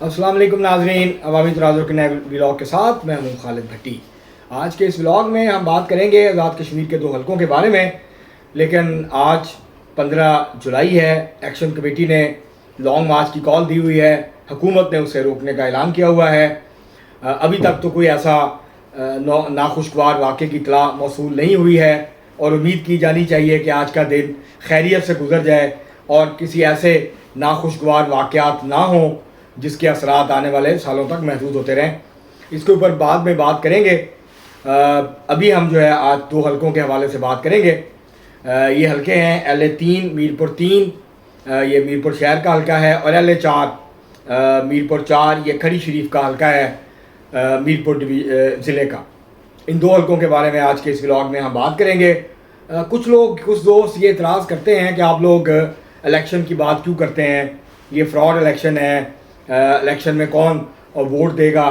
अस्सलाम वालेकुम नाज़रीन, अवामी तराज़ुर के नए व्लॉग के साथ मैं हूँ खालिद भट्टी। आज के इस व्लॉग में हम बात करेंगे आज़ाद कश्मीर के 2 हलकों के बारे में। लेकिन आज 15 जुलाई है, एक्शन कमेटी ने लॉन्ग मार्च की कॉल दी हुई है, हुकूमत ने उसे रोकने का ऐलान किया हुआ है। अभी तक तो कोई ऐसा नाखुशगवार वाक़े की इत्तला मौसूल नहीं हुई है और उम्मीद की जानी चाहिए कि आज का दिन खैरियत से गुजर जाए और किसी ऐसे नाखुशगवार वाक़यात ना हों जिसके असरात आने वाले सालों तक महफूज होते रहें। इसके ऊपर बाद में बात करेंगे। अभी हम जो है आज 2 हलकों के हवाले से बात करेंगे। ये हलके हैं LA3 मीरपुर 3, ये मीरपुर शहर का हलका है, और LA4 मीरपुर 4 ये खड़ी शरीफ का हलका है मीरपुर ज़िले का। इन 2 हलकों के बारे में आज के इस व्लॉग में हम बात करेंगे। कुछ दोस्त ये इतराज़ करते हैं कि आप लोग इलेक्शन की बात क्यों करते हैं, ये फ्रॉड इलेक्शन है, इलेक्शन में कौन वोट देगा।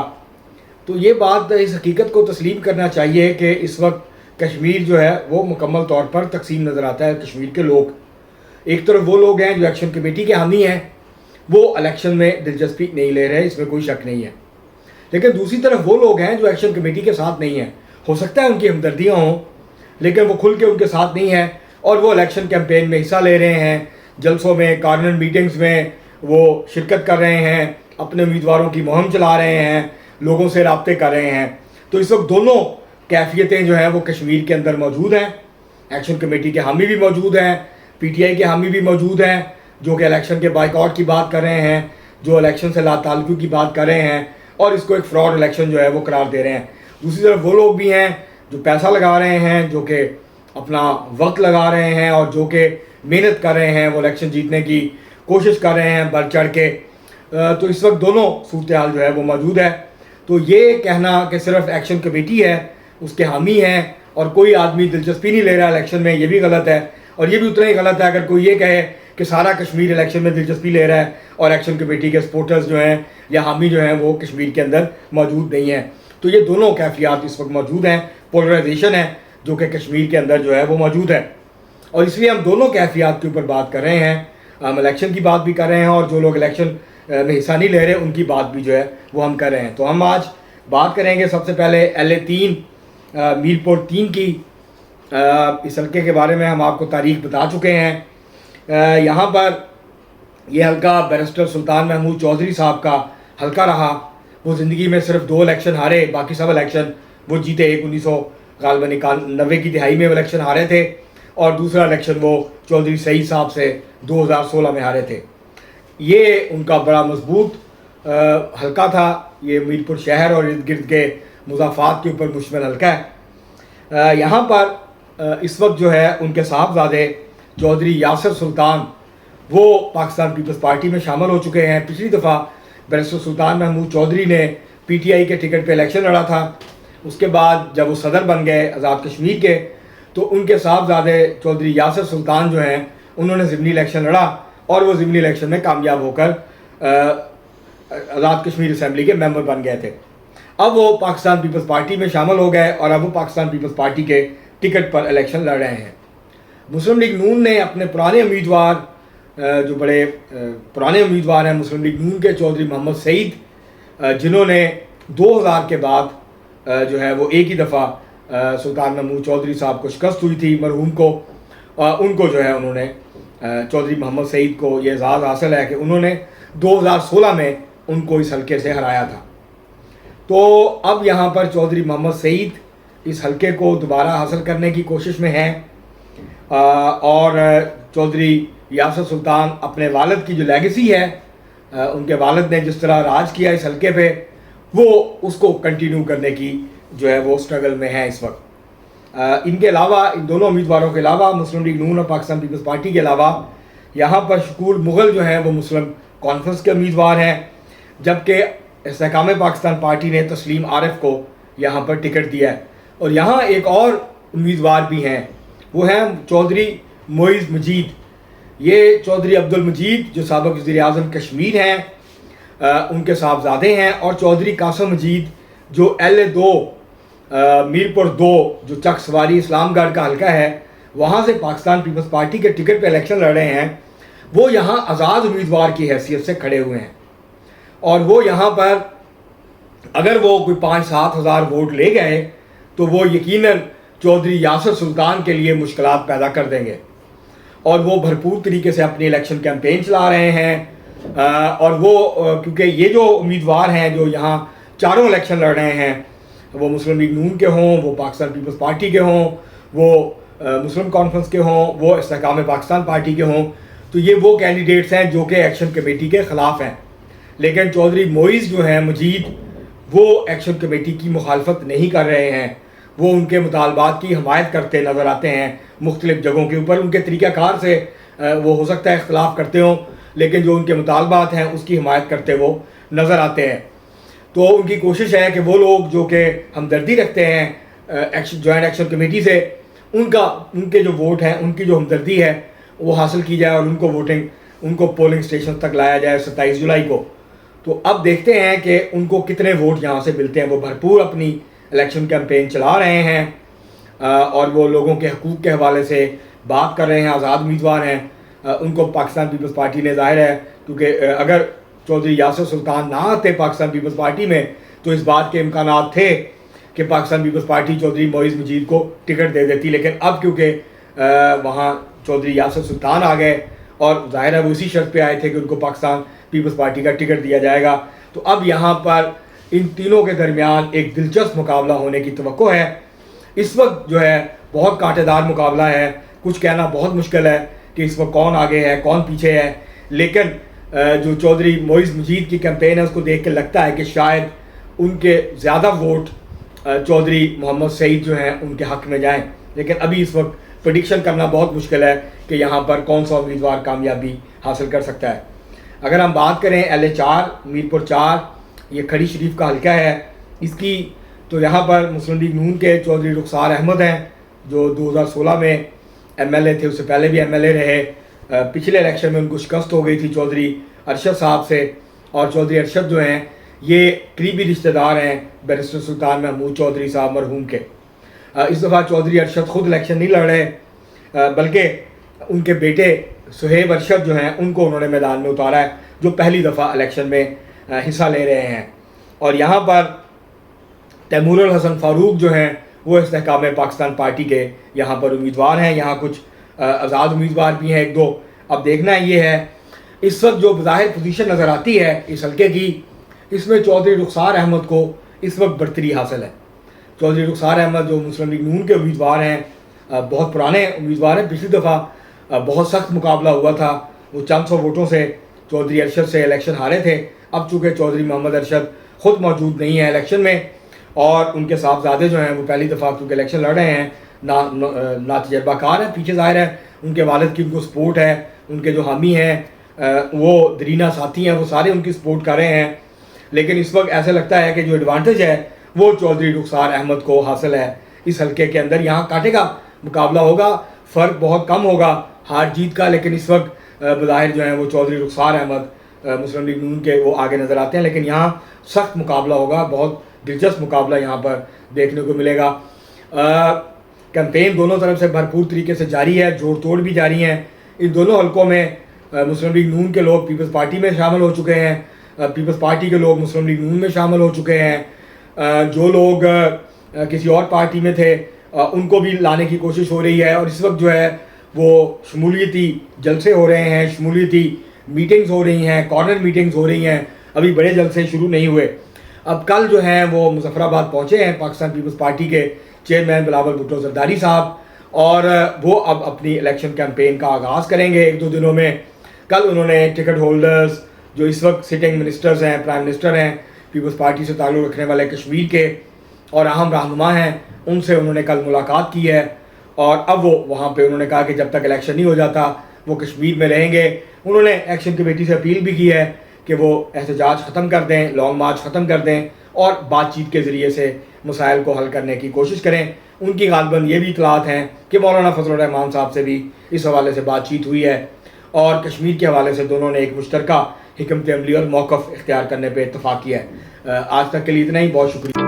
तो ये बात, इस हकीकत को तस्लीम करना चाहिए कि इस वक्त कश्मीर जो है वो मुकम्मल तौर पर तकसीम नज़र आता है। कश्मीर के लोग, एक तरफ वो लोग हैं जो एक्शन कमेटी के हामी हैं, वो इलेक्शन में दिलचस्पी नहीं ले रहे, इसमें कोई शक नहीं है। लेकिन दूसरी तरफ वो लोग हैं जो एक्शन कमेटी के साथ नहीं हैं। हो सकता है उनकी हमदर्दियाँ हों, लेकिन वो खुल के उनके साथ नहीं है और वो इलेक्शन कैंपेन में हिस्सा ले रहे हैं, जलसों में, कॉर्नर मीटिंग्स में वो शिरकत कर रहे हैं, अपने उम्मीदवारों की मुहिम चला रहे हैं, लोगों से राब्ते कर रहे हैं। तो इस वक्त दोनों कैफियतें जो हैं वो कश्मीर के अंदर मौजूद हैं। एक्शन कमेटी के हामी भी मौजूद हैं, PTI के हामी भी मौजूद हैं जो कि इलेक्शन के बाइकआउट की बात कर रहे हैं, जो इलेक्शन से लाताल्लुकी की बात कर रहे हैं और इसको एक फ्रॉड इलेक्शन जो है वो करार दे रहे हैं। दूसरी तरफ वो लोग भी हैं जो पैसा लगा रहे हैं, जो कि अपना वक्त लगा रहे हैं और जो कि मेहनत कर रहे हैं, वो इलेक्शन जीतने की कोशिश कर रहे हैं बढ़ चढ़ के। तो इस वक्त दोनों सूरत हाल जो है वो मौजूद है। तो ये कहना कि सिर्फ एक्शन कमेटी है, उसके हामी हैं और कोई आदमी दिलचस्पी नहीं ले रहा इलेक्शन में, ये भी गलत है। और ये भी उतना ही गलत है अगर कोई ये कहे कि सारा कश्मीर इलेक्शन में दिलचस्पी ले रहा है और एक्शन कमेटी के सपोर्टर्स जो हैं या हामी जो हैं वो कश्मीर के अंदर मौजूद नहीं हैं। तो ये दोनों कैफियत इस वक्त मौजूद हैं, पोलराइजेशन है जो कि कश्मीर के अंदर जो है वो मौजूद है। और इसलिए हम दोनों कैफियत के ऊपर बात कर रहे हैं। हम इलेक्शन की बात भी कर रहे हैं और जो लोग इलेक्शन में हिस्सा नहीं ले रहे उनकी बात भी जो है वो हम कर रहे हैं। तो हम आज बात करेंगे सबसे पहले LA3 मीरपुर 3 की। इस हल्के के बारे में हम आपको तारीख बता चुके हैं। यहाँ पर यह हल्का बैरिस्टर सुल्तान महमूद चौधरी साहब का हल्का रहा। वो ज़िंदगी में सिर्फ 2 इलेक्शन हारे, बाकी सब इलेक्शन वो जीते। एक 1990 की दिहाई में वो इलेक्शन हारे थे और दूसरा इलेक्शन वो चौधरी सईद साहब से 2016 में हारे थे। ये उनका बड़ा मजबूत हल्का था। ये मीरपुर शहर और इर्द गिर्द के मुज़ाफ़ात के ऊपर मुश्तमिल हल्का है। यहाँ पर इस वक्त जो है उनके साहबजादे चौधरी यासिर सुल्तान वो पाकिस्तान पीपल्स पार्टी में शामिल हो चुके हैं। पिछली दफ़ा बैरिस्टर सुल्तान महमूद चौधरी ने PTI के टिकट पे इलेक्शन लड़ा था। उसके बाद जब वो सदर बन गए आज़ाद कश्मीर के, तो उनके साहबजादे चौधरी यासिर सुल्तान जो हैं उन्होंने ज़िमनी इलेक्शन लड़ा और वो ज़िमनी इलेक्शन में कामयाब होकर आज़ाद कश्मीर असम्बली के मेंबर बन गए थे। अब वो पाकिस्तान पीपल्स पार्टी में शामिल हो गए और अब वो पाकिस्तान पीपल्स पार्टी के टिकट पर इलेक्शन लड़ रहे हैं। मुस्लिम लीग नून ने अपने पुराने उम्मीदवार, जो बड़े पुराने उम्मीदवार हैं मुस्लिम लीग नून के, चौधरी मोहम्मद सईद, जिन्होंने 2000 के बाद जो है वो एक ही दफ़ा सुल्तान महमूद चौधरी साहब को शिकस्त हुई थी मरहूम को, उनको जो है उन्होंने चौधरी मोहम्मद सईद को ये एजाज़ हासिल है कि उन्होंने 2016 में उनको इस हल्के से हराया था। तो अब यहाँ पर चौधरी मोहम्मद सईद इस हल्के को दोबारा हासिल करने की कोशिश में हैं और चौधरी यासिर सुल्तान अपने वालिद की जो लेगेसी है, उनके वालिद ने जिस तरह राज किया इस हल्के पे, वो उसको कंटिन्यू करने की जो है वो स्ट्रगल में है इस वक्त। इनके अलावा, इन दोनों उम्मीदवारों के अलावा, मुस्लिम लीग नून और पाकिस्तान पीपल्स पार्टी के अलावा यहाँ पर शकूर मुग़ल जो हैं वो मुस्लिम कॉन्फ्रेंस के उम्मीदवार हैं, जबकि इस्तेहकाम पाकिस्तान पार्टी ने तस्लीम आरिफ को यहाँ पर टिकट दिया है। और यहाँ एक और उम्मीदवार भी हैं, वो हैं चौधरी मोइज़ मजीद। ये चौधरी अब्दुल मजीद जो साबिक़ वज़ीर-ए-आज़म कश्मीर हैं, उनके साहबजादे हैं, और चौधरी कासिम मजीद जो LA2 मीरपुर 2 जो चक सवारी इस्लामगढ़ का हल्का है, वहाँ से पाकिस्तान पीपल्स पार्टी के टिकट पर इलेक्शन लड़ रहे हैं। वो यहाँ आज़ाद उम्मीदवार की हैसियत से खड़े हुए हैं اور وہ یہاں پر اگر وہ کوئی 5-7 ہزار ووٹ لے گئے تو وہ یقیناً چودھری یاسر سلطان کے لیے مشکلات پیدا کر دیں گے، اور وہ بھرپور طریقے سے اپنی الیکشن کیمپین چلا رہے ہیں، اور وہ کیونکہ یہ جو امیدوار ہیں جو یہاں چاروں الیکشن لڑ رہے ہیں، وہ مسلم لیگ نون کے ہوں، وہ پاکستان پیپلز پارٹی کے ہوں، وہ مسلم کانفرنس کے ہوں، وہ استحکام پاکستان پارٹی کے ہوں، تو یہ وہ کینڈیڈیٹس ہیں جو کہ ایکشن کمیٹی کے خلاف ہیں۔ لیکن چودھری معیز جو ہیں مجید، وہ ایکشن کمیٹی کی مخالفت نہیں کر رہے ہیں، وہ ان کے مطالبات کی حمایت کرتے نظر آتے ہیں مختلف جگہوں کے اوپر۔ ان کے طریقہ کار سے وہ ہو سکتا ہے اختلاف کرتے ہوں، لیکن جو ان کے مطالبات ہیں اس کی حمایت کرتے وہ نظر آتے ہیں۔ تو ان کی کوشش ہے کہ وہ لوگ جو کہ ہمدردی رکھتے ہیں جوائنٹ ایکشن کمیٹی سے، ان کے جو ووٹ ہیں، ان کی جو ہمدردی ہے وہ حاصل کی جائے، اور ان کو پولنگ اسٹیشن تک لایا جائے 27 جولائی کو۔ تو اب دیکھتے ہیں کہ ان کو کتنے ووٹ یہاں سے ملتے ہیں۔ وہ بھرپور اپنی الیکشن کیمپین چلا رہے ہیں، اور وہ لوگوں کے حقوق کے حوالے سے بات کر رہے ہیں، آزاد امیدوار ہیں۔ ان کو پاکستان پیپلز پارٹی نے ظاہر ہے، کیونکہ اگر چودھری یاسر سلطان نہ آتے پاکستان پیپلز پارٹی میں تو اس بات کے امکانات تھے کہ پاکستان پیپلز پارٹی چودھری معیز مجید کو ٹکٹ دے دیتی، لیکن اب کیونکہ وہاں چودھری یاسر سلطان آ گئے، اور ظاہر ہے وہ اسی شرط پہ آئے تھے کہ ان کو پاکستان پیپلز پارٹی کا ٹکٹ دیا جائے گا، تو اب یہاں پر ان تینوں کے درمیان ایک دلچسپ مقابلہ ہونے کی توقع ہے۔ اس وقت جو ہے بہت کانٹے دار مقابلہ ہے، کچھ کہنا بہت مشکل ہے کہ اس وقت کون آگے ہے کون پیچھے ہے، لیکن جو چودھری معیز مجید کی کیمپین ہے اس کو دیکھ کے لگتا ہے کہ شاید ان کے زیادہ ووٹ چودھری محمد سعید جو ہیں ان کے حق میں جائیں، لیکن ابھی اس وقت پریڈکشن کرنا بہت مشکل ہے کہ یہاں پر کون سا امیدوار کامیابی حاصل کر سکتا ہے۔ اگر ہم بات کریں LA-4 میرپور 4، یہ کھڑی شریف کا حلقہ ہے اس کی، تو یہاں پر مسلم لیگ نون کے چودھری رخسار احمد ہیں جو 2016 میں MLA تھے، اس سے پہلے بھی MLA رہے۔ پچھلے الیکشن میں ان کو شکست ہو گئی تھی چودھری ارشد صاحب سے، اور چودھری ارشد جو ہیں یہ قریبی رشتہ دار ہیں بیرسٹر سلطان محمود چودھری صاحب مرحوم کے۔ اس دفعہ چودھری ارشد خود الیکشن نہیں لڑ رہے، بلکہ ان کے بیٹے سہیب ارشد جو ہیں ان کو انہوں نے میدان میں اتارا ہے، جو پہلی دفعہ الیکشن میں حصہ لے رہے ہیں۔ اور یہاں پر تیمور الحسن فاروق جو ہیں وہ استحکام پاکستان پارٹی کے یہاں پر امیدوار ہیں، یہاں کچھ آزاد امیدوار بھی ہیں 1-2۔ اب دیکھنا یہ ہے اس وقت جو بظاہر پوزیشن نظر آتی ہے اس حلقے کی، اس میں چودھری رخسار احمد کو اس وقت برتری حاصل ہے۔ چودھری رخسار احمد جو مسلم لیگ نون کے امیدوار ہیں، بہت پرانے امیدوار ہیں، پچھلی دفعہ بہت سخت مقابلہ ہوا تھا، وہ چند سو ووٹوں سے چودھری ارشد سے الیکشن ہارے تھے۔ اب چونکہ چودھری محمد ارشد خود موجود نہیں ہے الیکشن میں، اور ان کے صاحبزادے جو ہیں وہ پہلی دفعہ کیونکہ الیکشن لڑ رہے ہیں، نا تجربہ کار ہیں، پیچھے ظاہر ہے ان کے والد کی ان کو سپورٹ ہے، ان کے جو حامی ہیں وہ درینا ساتھی ہیں، وہ سارے ان کی سپورٹ کر رہے ہیں، لیکن اس وقت ایسا لگتا ہے کہ جو ایڈوانٹیج ہے وہ چودھری رخسار احمد کو حاصل ہے اس حلقے کے اندر۔ یہاں کانٹے کا مقابلہ ہوگا، فرق بہت کم ہوگا ہار جیت کا، لیکن اس وقت بظاہر جو ہیں وہ چودھری رخسار احمد مسلم لیگ نون کے وہ آگے نظر آتے ہیں، لیکن یہاں سخت مقابلہ ہوگا، بہت دلچسپ مقابلہ یہاں پر دیکھنے کو ملے گا۔ کیمپین دونوں طرف سے بھرپور طریقے سے جاری ہے، جوڑ توڑ بھی جاری ہیں۔ ان دونوں حلقوں میں مسلم لیگ نون کے لوگ پیپلز پارٹی میں شامل ہو چکے ہیں، پیپلز پارٹی کے لوگ مسلم لیگ نون میں شامل ہو چکے ہیں، جو لوگ کسی اور پارٹی میں تھے ان کو بھی لانے کی کوشش ہو رہی ہے، اور اس وقت جو ہے وہ شمولیتی جلسے ہو رہے ہیں، شمولیتی میٹنگز ہو رہی ہیں، کارنر میٹنگز ہو رہی ہیں، ابھی بڑے جلسے شروع نہیں ہوئے۔ اب کل جو ہیں وہ مظفر آباد پہنچے ہیں پاکستان پیپلز پارٹی کے چیئرمین بلاول بھٹو زرداری صاحب، اور وہ اب اپنی الیکشن کیمپین کا آغاز کریں گے 1-2 دنوں میں۔ کل انہوں نے ٹکٹ ہولڈرز جو اس وقت سٹنگ منسٹرز ہیں، پرائم منسٹر ہیں، پیپلز پارٹی سے تعلق رکھنے والے کشمیر کے اور اہم رہنما ہیں، ان سے انہوں نے کل ملاقات کی ہے، اور اب وہ وہاں پہ انہوں نے کہا کہ جب تک الیکشن نہیں ہو جاتا وہ کشمیر میں رہیں گے۔ انہوں نے ایکشن کمیٹی سے اپیل بھی کی ہے کہ وہ احتجاج ختم کر دیں، لانگ مارچ ختم کر دیں، اور بات چیت کے ذریعے سے مسائل کو حل کرنے کی کوشش کریں۔ ان کی غالباً یہ بھی اطلاعات ہیں کہ مولانا فضل الرحمان صاحب سے بھی اس حوالے سے بات چیت ہوئی ہے، اور کشمیر کے حوالے سے دونوں نے ایک مشترکہ حکمت عملی اور موقف اختیار کرنے پہ اتفاق کیا ہے۔ آج تک کے لیے اتنا ہی، بہت شکریہ۔